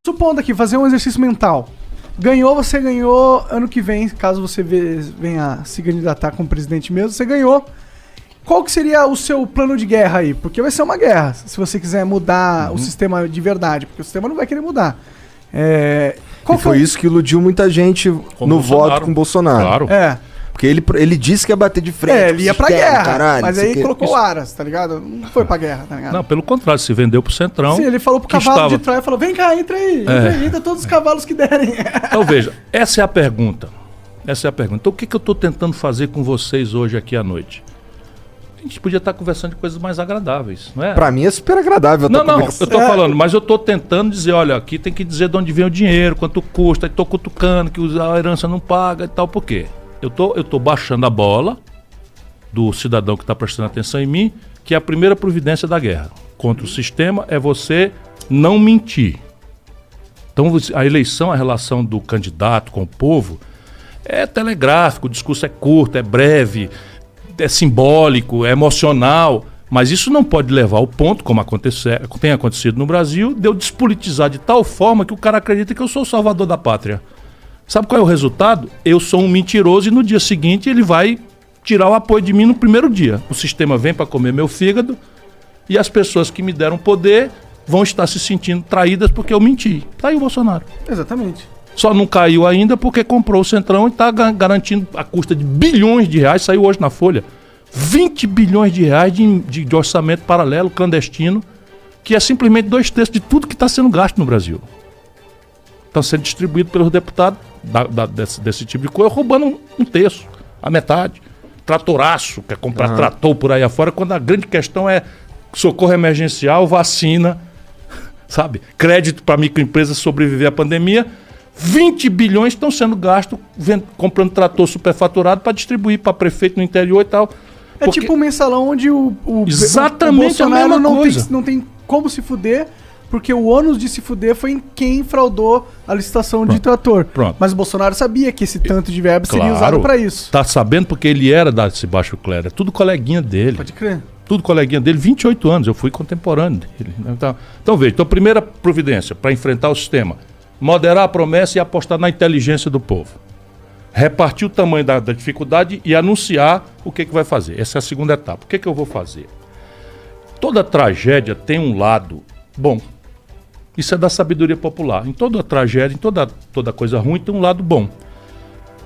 Supondo aqui, fazer um exercício mental. Ganhou, você ganhou ano que vem, caso você venha se candidatar como presidente mesmo, você ganhou. Qual que seria o seu plano de guerra aí? Porque vai ser uma guerra, se você quiser mudar o sistema de verdade, porque o sistema não vai querer mudar. E foi isso que iludiu muita gente no voto com o Bolsonaro. Claro. Porque ele disse que ia bater de frente. Ele ia pra guerra, caralho, mas aí colocou o Aras, tá ligado? Não foi pra guerra, tá ligado? Não, pelo contrário, se vendeu pro Centrão. Sim, ele falou pro cavalo de Troia, falou, vem cá, entra aí, entra todos os cavalos que derem. Então veja, essa é a pergunta. Então o que eu tô tentando fazer com vocês hoje aqui à noite? A gente podia estar conversando de coisas mais agradáveis, não é? Pra mim é super agradável. Eu tô falando, mas eu tô tentando dizer, olha, aqui tem que dizer de onde vem o dinheiro, quanto custa, tô cutucando que a herança não paga e tal, por quê? Eu tô baixando a bola do cidadão que está prestando atenção em mim, que é a primeira providência da guerra contra o sistema é você não mentir. Então a eleição, a relação do candidato com o povo é telegráfico, o discurso é curto, é breve, é simbólico, é emocional, mas isso não pode levar ao ponto, como tem acontecido no Brasil, de eu despolitizar de tal forma que o cara acredita que eu sou o salvador da pátria. Sabe qual é o resultado? Eu sou um mentiroso e no dia seguinte ele vai tirar o apoio de mim no primeiro dia. O sistema vem para comer meu fígado e as pessoas que me deram poder vão estar se sentindo traídas porque eu menti. Tá aí o Bolsonaro. Exatamente. Só não caiu ainda porque comprou o Centrão e está garantindo a custa de bilhões de reais, saiu hoje na Folha, 20 bilhões de reais de orçamento paralelo, clandestino, que é simplesmente 2/3 de tudo que está sendo gasto no Brasil. Estão sendo distribuídos pelos deputados desse tipo de coisa, roubando um terço, a metade. Tratoraço, quer comprar trator por aí afora, quando a grande questão é socorro emergencial, vacina, sabe? Crédito para microempresas sobreviver à pandemia. 20 bilhões estão sendo gastos comprando trator superfaturado para distribuir para prefeito no interior e tal. É tipo um mensalão onde o Exatamente Bolsonaro a mesma coisa. Não tem como se fuder, porque o ônus de se fuder foi em quem fraudou a licitação de trator. Pronto. Mas o Bolsonaro sabia que esse tanto de verba seria usado para isso. Tá sabendo porque ele era desse baixo clero. É tudo coleguinha dele. Pode crer. Tudo coleguinha dele, 28 anos. Eu fui contemporâneo dele. Então veja, a primeira providência para enfrentar o sistema, moderar a promessa e apostar na inteligência do povo. Repartir o tamanho da dificuldade e anunciar o que vai fazer. Essa é a segunda etapa. O que eu vou fazer? Toda tragédia tem um lado bom. Isso é da sabedoria popular. Em toda tragédia, em toda coisa ruim, tem um lado bom.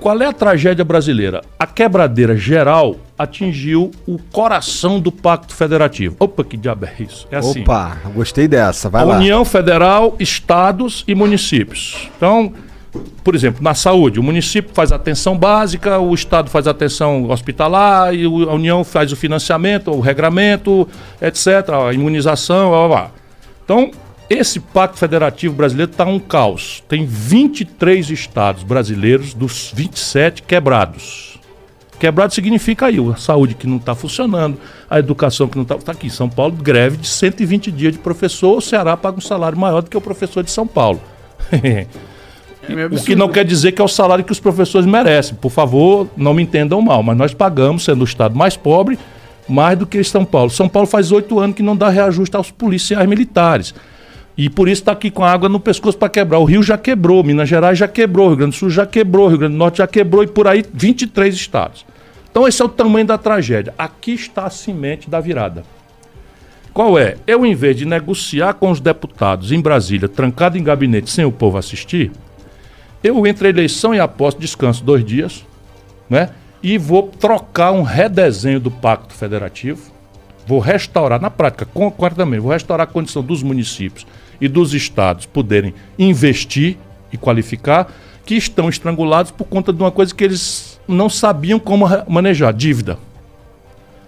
Qual é a tragédia brasileira? A quebradeira geral atingiu o coração do Pacto Federativo. Opa, que diabo é isso? É assim. Opa, gostei dessa, vai lá. União Federal, Estados e municípios. Então, por exemplo, na saúde, o município faz a atenção básica, o Estado faz a atenção hospitalar, e a União faz o financiamento, o regramento, etc., a imunização, blá, blá, blá. Então, esse Pacto Federativo brasileiro está um caos. Tem 23 estados brasileiros dos 27 quebrados. Quebrado significa aí a saúde que não está funcionando, a educação que não está... Está aqui, São Paulo, greve de 120 dias de professor, o Ceará paga um salário maior do que o professor de São Paulo. O que não quer dizer que é o salário que os professores merecem. Por favor, não me entendam mal, mas nós pagamos, sendo o estado mais pobre, mais do que São Paulo. São Paulo faz 8 anos que não dá reajuste aos policiais militares. E por isso está aqui com a água no pescoço para quebrar. O Rio já quebrou, Minas Gerais já quebrou, o Rio Grande do Sul já quebrou, o Rio Grande do Norte já quebrou e por aí 23 estados. Então esse é o tamanho da tragédia. Aqui está a semente da virada. Qual é? Eu, em vez de negociar com os deputados em Brasília, trancado em gabinete sem o povo assistir, eu entre a eleição e a posse descanso 2 dias, né? E vou trocar um redesenho do Pacto Federativo, vou restaurar, na prática, concretamente, vou restaurar a condição dos municípios e dos estados poderem investir e qualificar, que estão estrangulados por conta de uma coisa que eles não sabiam como manejar, dívida.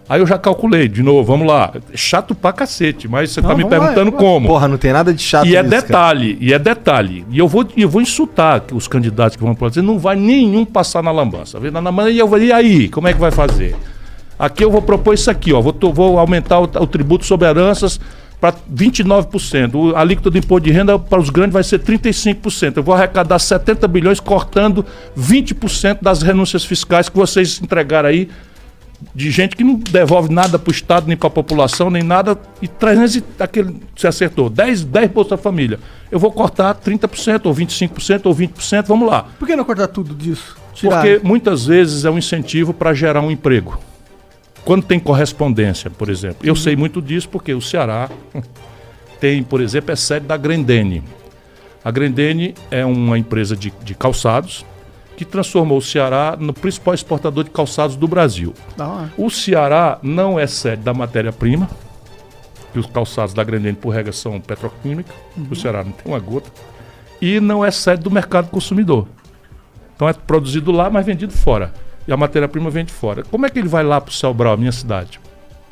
Aí eu já calculei, de novo, vamos lá, chato pra cacete, mas você tá me perguntando como. Porra, não tem nada de chato nisso, detalhe. E eu vou insultar os candidatos que vão dizer, não vai nenhum passar na lambança. E eu vou, e aí, como é que vai fazer? Aqui eu vou propor isso aqui, ó, vou aumentar o tributo sobre heranças para 29%. A alíquota do imposto de renda para os grandes vai ser 35%. Eu vou arrecadar 70 bilhões cortando 20% das renúncias fiscais que vocês entregaram aí de gente que não devolve nada para o Estado, nem para a população, nem nada, e 300, você acertou, 10 Bolsa Família. Eu vou cortar 30%, ou 25%, ou 20%, vamos lá. Por que não cortar tudo disso? Tirar? Porque muitas vezes é um incentivo para gerar um emprego. Quando tem correspondência, por exemplo. Eu sei muito disso porque o Ceará tem, por exemplo, é sede da Grendene. A Grendene é uma empresa de calçados que transformou o Ceará no principal exportador de calçados do Brasil. O Ceará não é sede da matéria-prima, que os calçados da Grendene, por regra, são petroquímica. O Ceará não tem uma gota. E não é sede do mercado consumidor. Então é produzido lá, mas vendido fora. E a matéria-prima vem de fora. Como é que ele vai lá para o Sobral, a minha cidade?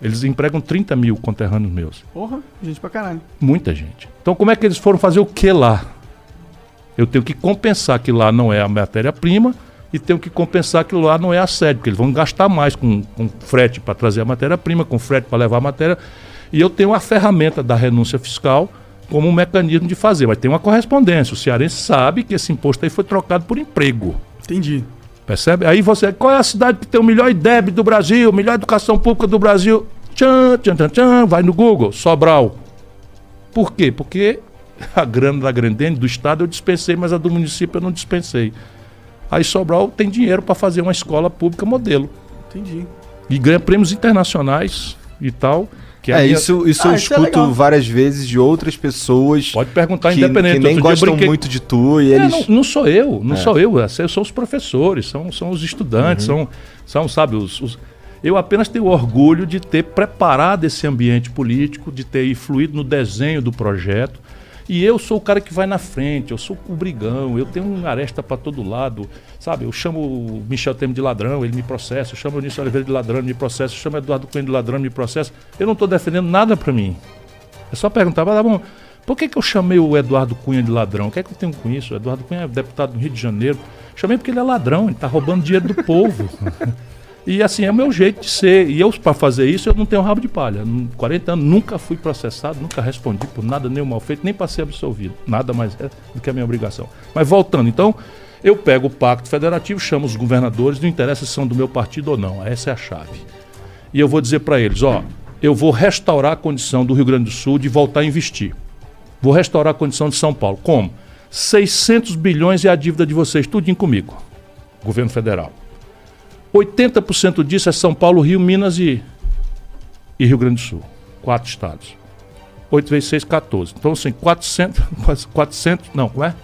Eles empregam 30 mil conterrâneos meus. Porra, gente pra caralho. Muita gente. Então como é que eles foram fazer o que lá? Eu tenho que compensar que lá não é a matéria-prima e tenho que compensar que lá não é a sede, porque eles vão gastar mais com frete para trazer a matéria-prima, com frete para levar a matéria. E eu tenho a ferramenta da renúncia fiscal como um mecanismo de fazer. Mas tem uma correspondência. O cearense sabe que esse imposto aí foi trocado por emprego. Entendi. Percebe? Aí você, qual é a cidade que tem o melhor IDEB do Brasil, melhor educação pública do Brasil? Vai no Google, Sobral. Por quê? Porque a grana da Grendene, do Estado, eu dispensei, mas a do município eu não dispensei. Aí Sobral tem dinheiro para fazer uma escola pública modelo. Entendi. E ganha prêmios internacionais e tal. Que isso eu escuto várias vezes de outras pessoas. Pode perguntar, independente. Que nem gostam muito de tu e eles... Não sou eu, sou eu. São os professores, são os estudantes, são sabe, eu apenas tenho orgulho de ter preparado esse ambiente político, de ter influído no desenho do projeto. E eu sou o cara que vai na frente, eu sou o brigão, eu tenho uma aresta para todo lado, sabe? Eu chamo o Michel Temer de ladrão, ele me processa, eu chamo o Eunício Oliveira de ladrão, ele me processa, eu chamo o Eduardo Cunha de ladrão, ele me processa. Eu não estou defendendo nada para mim. É só perguntar, tá bom, por que eu chamei o Eduardo Cunha de ladrão? O que é que eu tenho com isso? O Eduardo Cunha é deputado do Rio de Janeiro. Chamei porque ele é ladrão, ele está roubando dinheiro do povo. E assim, é o meu jeito de ser. E eu, para fazer isso, eu não tenho rabo de palha. 40 anos, nunca fui processado, nunca respondi por nada, nem o mal feito, nem para ser absolvido. Nada mais é do que a minha obrigação. Mas voltando, então, eu pego o Pacto Federativo, chamo os governadores, não interessa se são do meu partido ou não. Essa é a chave. E eu vou dizer para eles, eu vou restaurar a condição do Rio Grande do Sul de voltar a investir. Vou restaurar a condição de São Paulo. Como? 600 bilhões é a dívida de vocês, tudinho comigo, governo federal. 80% disso é São Paulo, Rio, Minas e Rio Grande do Sul. 4 estados. 8 vezes 6, 14. Então, assim, 400, não, como é?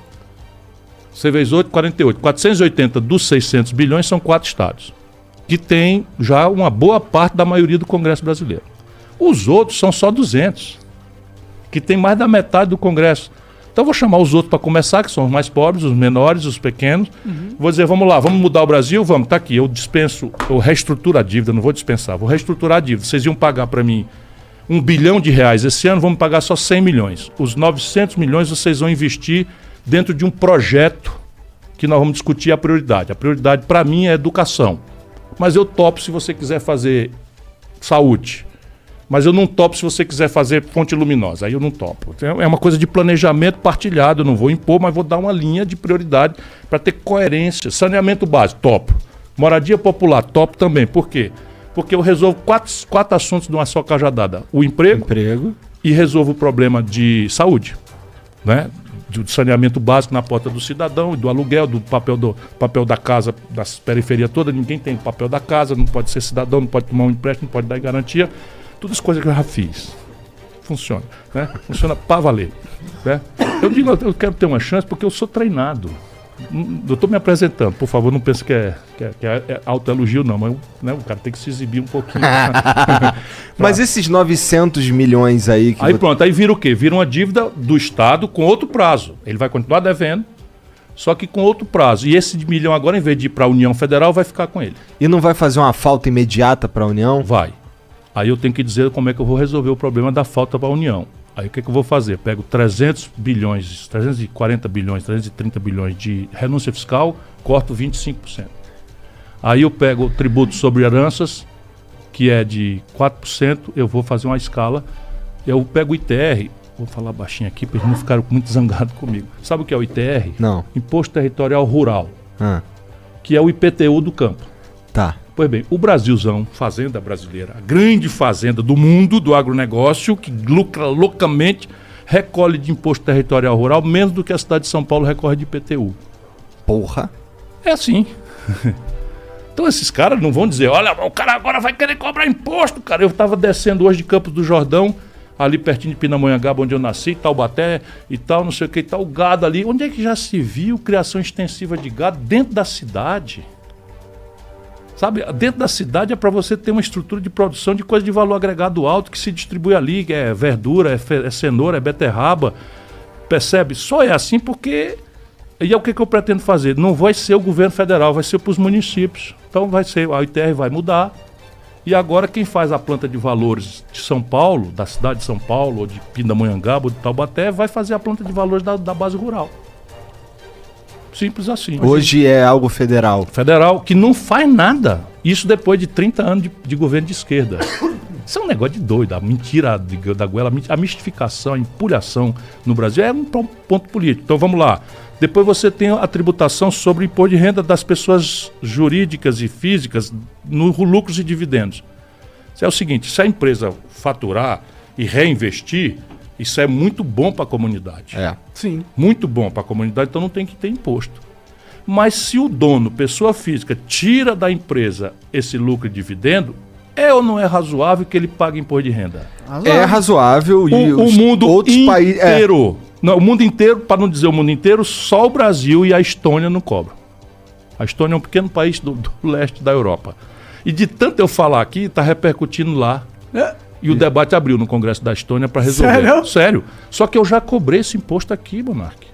6 vezes 8, 48. 480 dos 600 bilhões são 4 estados, que tem já uma boa parte da maioria do Congresso brasileiro. Os outros são só 200, que tem mais da metade do Congresso. Então eu vou chamar os outros para começar, que são os mais pobres, os menores, os pequenos. Vou dizer, vamos lá, vamos mudar o Brasil? Vamos, tá aqui, eu reestruturo a dívida, não vou dispensar, vou reestruturar a dívida. Vocês iam pagar para mim R$1 bilhão esse ano, vamos pagar só 100 milhões. Os 900 milhões vocês vão investir dentro de um projeto que nós vamos discutir a prioridade. A prioridade para mim é educação. Mas eu topo se você quiser fazer saúde. Mas eu não topo se você quiser fazer ponte luminosa. Aí eu não topo. É uma coisa de planejamento partilhado. Eu não vou impor, mas vou dar uma linha de prioridade para ter coerência. Saneamento básico, topo. Moradia popular, topo também. Por quê? Porque eu resolvo quatro assuntos de uma só cajadada. O emprego. E resolvo o problema de saúde, né? Do saneamento básico na porta do cidadão, do aluguel, do papel da casa, das periferias todas. Ninguém tem papel da casa, não pode ser cidadão, não pode tomar um empréstimo, não pode dar garantia. Todas as coisas que eu já fiz. Funciona, né? Funciona para valer, né? Eu digo, eu quero ter uma chance porque eu sou treinado. Eu estou me apresentando, por favor, não pense que é autoelogio, não, mas né, o cara tem que se exibir um pouquinho. Mas esses 900 milhões aí... Pronto, aí vira o quê? Vira uma dívida do Estado com outro prazo. Ele vai continuar devendo, só que com outro prazo. E esse milhão agora, em vez de ir para a União Federal, vai ficar com ele. E não vai fazer uma falta imediata para a União? Vai. Aí eu tenho que dizer como é que eu vou resolver o problema da falta para a União. Aí o que eu vou fazer? Pego 300 bilhões, 340 bilhões, 330 bilhões de renúncia fiscal, corto 25%. Aí eu pego o tributo sobre heranças, que é de 4%, eu vou fazer uma escala. Eu pego o ITR, vou falar baixinho aqui para eles não ficarem muito zangados comigo. Sabe o que é o ITR? Não. Imposto Territorial Rural, que é o IPTU do campo. Tá. Pois bem, o Brasilzão, fazenda brasileira, a grande fazenda do mundo do agronegócio, que lucra loucamente, recolhe de imposto territorial rural menos do que a cidade de São Paulo recorre de IPTU. Porra. É assim. Então esses caras não vão dizer, olha, o cara agora vai querer cobrar imposto, cara. Eu estava descendo hoje de Campos do Jordão, ali pertinho de Pindamonhangaba, onde eu nasci, Taubaté e tal, não sei o que e tal, o gado ali. Onde é que já se viu criação extensiva de gado dentro da cidade? Sabe, dentro da cidade é para você ter uma estrutura de produção de coisa de valor agregado alto que se distribui ali, que é verdura, é cenoura, é beterraba, percebe? Só é assim porque... E é o que eu pretendo fazer. Não vai ser o governo federal, vai ser para os municípios. Então vai ser, a ITR vai mudar. E agora quem faz a planta de valores de São Paulo, da cidade de São Paulo, ou de Pindamonhangaba, ou de Taubaté, vai fazer a planta de valores da base rural. Simples assim. Hoje é algo federal. Federal, que não faz nada. Isso depois de 30 anos de governo de esquerda. Isso é um negócio de doido. A mentira da goela, a mistificação, a empulhação no Brasil é um ponto político. Então vamos lá. Depois você tem a tributação sobre o imposto de renda das pessoas jurídicas e físicas no lucros e dividendos. Isso é o seguinte, se a empresa faturar e reinvestir, isso é muito bom para a comunidade. É. Sim. Muito bom para a comunidade, então não tem que ter imposto. Mas se o dono, pessoa física, tira da empresa esse lucro e dividendo, é ou não é razoável que ele pague imposto de renda? É razoável e o mundo outros países... inteiro. Não, o mundo inteiro, para não dizer o mundo inteiro, só o Brasil e a Estônia não cobram. A Estônia é um pequeno país do leste da Europa. E de tanto eu falar aqui, está repercutindo lá. E o debate abriu no Congresso da Estônia para resolver. Sério? Sério. Só que eu já cobrei esse imposto aqui, Monark.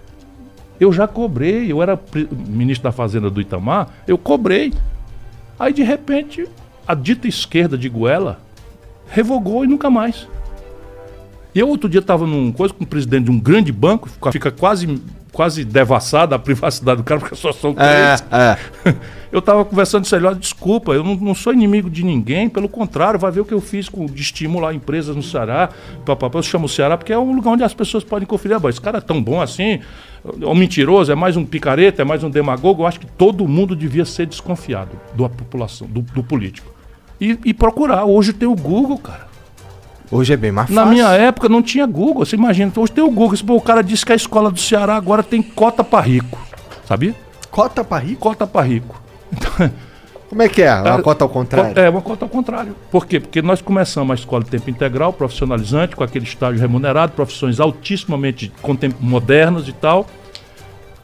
Eu já cobrei. Eu era ministro da Fazenda do Itamar, eu cobrei. Aí, de repente, a dita esquerda de Goela revogou e nunca mais. E eu outro dia estava num coisa com o presidente de um grande banco, fica quase devassada a privacidade do cara, porque só são três. Eu estava conversando com ele, olha, desculpa, eu não sou inimigo de ninguém, pelo contrário, vai ver o que eu fiz de estimular empresas no Ceará. Eu chamo o Ceará porque é um lugar onde as pessoas podem conferir, esse cara é tão bom assim, é um mentiroso, é mais um picareta, é mais um demagogo. Eu acho que todo mundo devia ser desconfiado da população, do político. E procurar. Hoje tem o Google, cara. Hoje é bem mais fácil. Na minha época não tinha Google, você imagina. Hoje tem o Google. O cara disse que a escola do Ceará agora tem cota para rico. Sabia? Cota para rico? Cota para rico. Então, como é que é? Uma cota ao contrário? É, uma cota ao contrário. Por quê? Porque nós começamos a escola de tempo integral, profissionalizante, com aquele estágio remunerado, profissões altissimamente modernas e tal.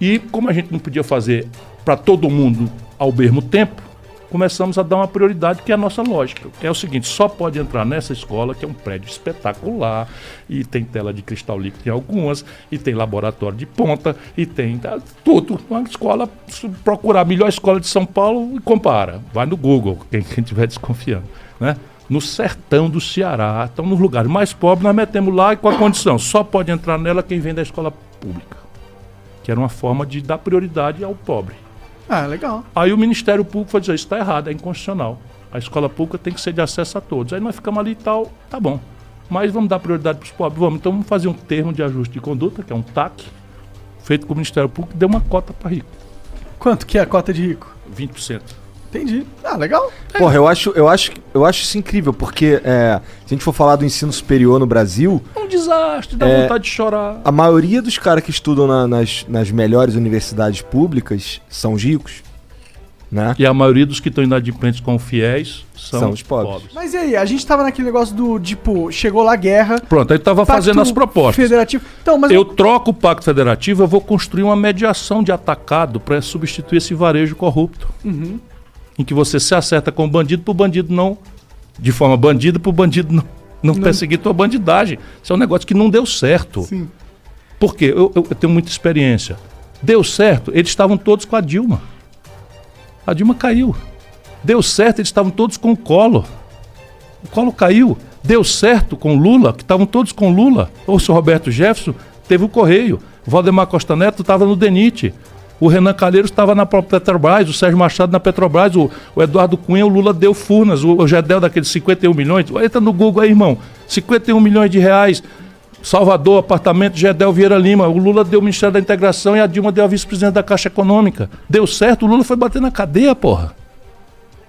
E como a gente não podia fazer para todo mundo ao mesmo tempo, começamos a dar uma prioridade, que é a nossa lógica. Que é o seguinte, só pode entrar nessa escola, que é um prédio espetacular, e tem tela de cristal líquido em algumas, e tem laboratório de ponta, e tem tudo. Uma escola, se procurar a melhor escola de São Paulo, e compara. Vai no Google, quem estiver desconfiando, né? No sertão do Ceará, então nos lugares mais pobres, nós metemos lá e com a condição, só pode entrar nela quem vem da escola pública. Que era uma forma de dar prioridade ao pobre. Ah, legal. Aí o Ministério Público foi dizer, isso está errado, é inconstitucional. A escola pública tem que ser de acesso a todos. Aí nós ficamos ali e tal, tá bom. Mas vamos dar prioridade para os pobres? Vamos. Então vamos fazer um termo de ajuste de conduta, que é um TAC, feito com o Ministério Público, que deu uma cota para rico. Quanto que é a cota de rico? 20%. Entendi. Ah, legal. Porra, eu acho isso incrível, porque se a gente for falar do ensino superior no Brasil... Um desastre, dá vontade de chorar. A maioria dos caras que estudam nas melhores universidades públicas são os ricos, né? E a maioria dos que estão inadimplentes com fiéis são os pobres. Mas e aí, a gente tava naquele negócio do, tipo, chegou lá a guerra... Pronto, aí tava fazendo as propostas. Federativo. Então, mas eu troco o Pacto Federativo, eu vou construir uma mediação de atacado para substituir esse varejo corrupto. Uhum. Em que você se acerta com o bandido para o bandido não... De forma bandida para o bandido não perseguir tua bandidagem. Isso é um negócio que não deu certo. Sim. Por quê? Eu tenho muita experiência. Deu certo, eles estavam todos com a Dilma. A Dilma caiu. Deu certo, eles estavam todos com o Collor. O Collor caiu. Deu certo com o Lula, que estavam todos com o Lula. Ou o senhor Roberto Jefferson teve o Correio. O Valdemar Costa Neto estava no DENIT. O Renan Calheiros estava na própria Petrobras, o Sérgio Machado na Petrobras, o Eduardo Cunha, o Lula deu Furnas, o Gedel daqueles 51 milhões. Entra no Google aí, irmão. 51 milhões de reais. Salvador, apartamento, Gedel Vieira Lima. O Lula deu o Ministério da Integração e a Dilma deu a vice-presidente da Caixa Econômica. Deu certo, o Lula foi bater na cadeia, porra.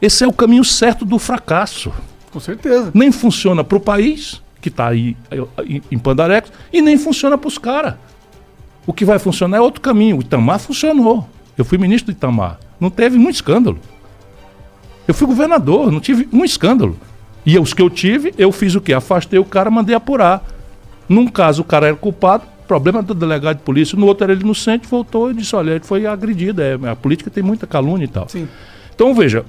Esse é o caminho certo do fracasso. Com certeza. Nem funciona para o país, que está aí em Pandarecos, e nem funciona para os caras. O que vai funcionar é outro caminho. O Itamar funcionou. Eu fui ministro do Itamar. Não teve um escândalo. Eu fui governador, não tive um escândalo. E os que eu tive, eu fiz o quê? Afastei o cara, mandei apurar. Num caso, o cara era culpado, problema do delegado de polícia. No outro era ele inocente, voltou e disse, olha, ele foi agredido. A política tem muita calúnia e tal. Sim. Então, veja,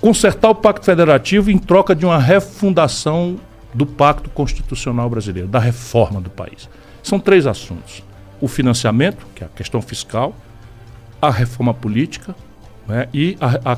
consertar o Pacto Federativo em troca de uma refundação do Pacto Constitucional Brasileiro, da reforma do país. São 3 assuntos. O financiamento, que é a questão fiscal, a reforma política, né, e a